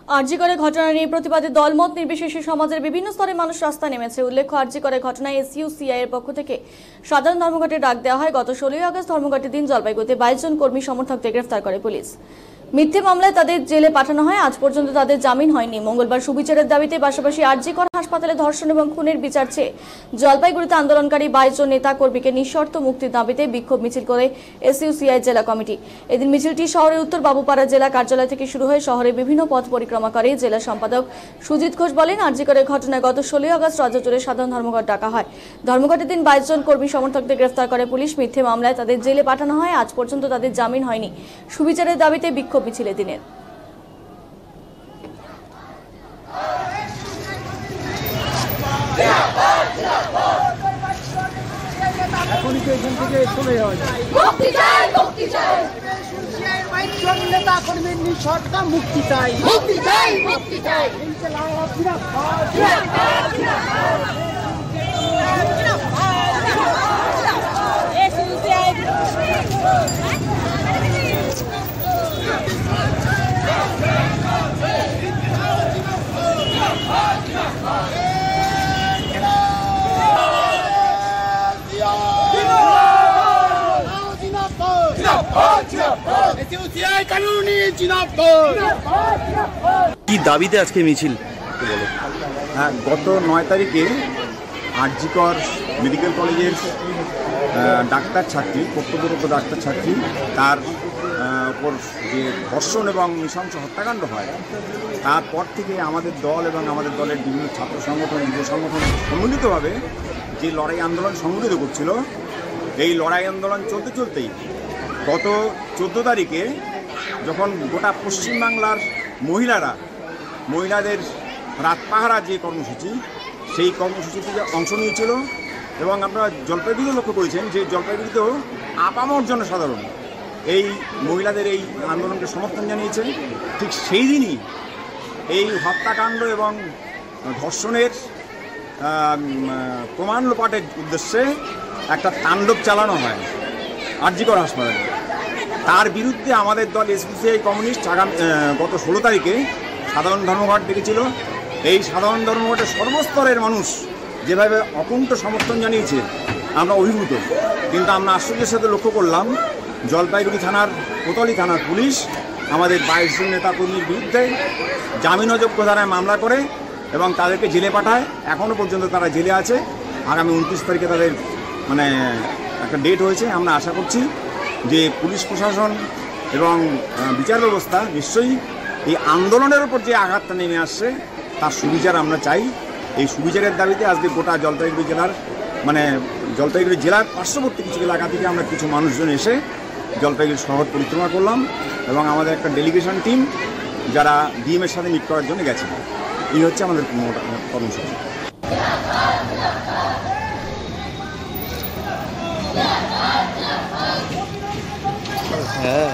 আরজি করে ঘটনা নিয়ে প্রতিবাদে দলমত নির্বিশেষে সমাজের বিভিন্ন স্তরের মানুষ রাস্তায় নেমেছে। উল্লেখ্য, আরজি করে ঘটনায় এসইউসিআই এর পক্ষ থেকে সাধারণ ধর্মঘটের ডাক দেওয়া হয়। গত 16 আগস্ট ধর্মঘটের দিন জলপাইগুড়িতে 22 জন কর্মী সমর্থকদের গ্রেফতার করে পুলিশ। মিথ্যে মামলায় তাদের জেলে পাঠানো হয়। আজ পর্যন্ত তাদের জামিন হয়নি। মঙ্গলবার সুবিচারের দাবিতে পাশাপাশি আরজি করে হাসপাতালে ধর্ষণ এবং খুনের বিচার চেয়ে জলপাইগুড়িতে আন্দোলনকারী 22 জন নেতা কর্মীকে নিঃশর্ত মুক্তির দাবিতে বিক্ষোভ মিছিল করে এসইউসিআই জেলা কমিটি। এদিন মিছিলটি শহরের উত্তর বাবুপাড়া জেলা কার্যালয় থেকে শুরু হয়ে শহরের বিভিন্ন পথ পরিক্রমা করে। জেলা সম্পাদক সুজিত ঘোষ বলেন, আরজি করে ঘটনায় গত 16 আগস্ট রাজ্য জুড়ে সাধারণ ধর্মঘট ডাকা হয়। ধর্মঘটের দিন 22 জন কর্মী সমর্থকদের গ্রেফতার করে পুলিশ। মিথ্যে মামলায় তাদের জেলে পাঠানো হয়। আজ পর্যন্ত তাদের জামিন হয়নি। সুবিচারের দাবিতে বিক্ষোভ মিছিলে দিনের মুক্তি চাই, মুক্তি চাই, মুক্তি চাই। কি দাবিতে আজকে মিছিল? হ্যাঁ, গত 9 তারিখে আরজি কর মেডিকেল কলেজের ডাক্তার ছাত্রী, কর্তব্যরত ডাক্তার ছাত্রী, তার উপর যে ধর্ষণ এবং নৃশংস হত্যাকাণ্ড হয়, তারপর থেকে আমাদের দল এবং আমাদের দলের বিভিন্ন ছাত্র সংগঠন, যুব সংগঠন সম্মিলিতভাবে যে লড়াই আন্দোলন সংগঠিত করছিল, এই লড়াই আন্দোলন চলতে চলতেই গত 14 তারিখে যখন গোটা পশ্চিমবাংলার মহিলাদের রাত পাহারা যে কর্মসূচি, সেই কর্মসূচিতে অংশ নিয়েছিল এবং আপনারা জলপাইগুড়িও লক্ষ্য করেছেন যে জলপাইগুড়িতেও আপামর জনসাধারণ এই মহিলাদের এই আন্দোলনকে সমর্থন জানিয়েছেন। ঠিক সেই দিনই এই হত্যাকাণ্ড এবং ধর্ষণের প্রমাণ লোপাটের উদ্দেশ্যে একটা তাণ্ডব চালানো হয় আরজি কর হাসপাতালে। তার বিরুদ্ধে আমাদের দল এসইউসিআই কমিউনিস্ট গত 16 তারিখে সাধারণ ধর্মঘট ডেকেছিল। এই সাধারণ ধর্মঘটে সর্বস্তরের মানুষ যেভাবে অকুণ্ঠ সমর্থন জানিয়েছে, আমরা অভিভূত। কিন্তু আমরা আশ্চর্যের সাথে লক্ষ্য করলাম, জলপাইগুড়ি থানার কোতোয়ালি থানার পুলিশ আমাদের 22 জন নেতা কর্মীর বিরুদ্ধে জামিন অযোগ্য ধারায় মামলা করে এবং তাদেরকে জেলে পাঠায়। এখনও পর্যন্ত তারা জেলে আছে। আগামী 29 তারিখে তাদের একটা ডেট হয়েছে। আমরা আশা করছি যে পুলিশ প্রশাসন এবং বিচার ব্যবস্থা নিশ্চয়ই এই আন্দোলনের উপর যে আঘাতটা নেমে আসছে তার সুবিচার আমরা চাই। এই সুবিচারের দাবিতে আজকে গোটা জলপাইগুড়ি জেলার পার্শ্ববর্তী কিছু এলাকা থেকে আমরা কিছু মানুষজন এসে জলপাইগুড়ি শহর পরিক্রমা করলাম এবং আমাদের একটা ডেলিগেশন টিম যারা ডিএমের সাথে মিট করার জন্য গেছে। এই হচ্ছে আমাদের কর্মসূচি। হ্যাঁ।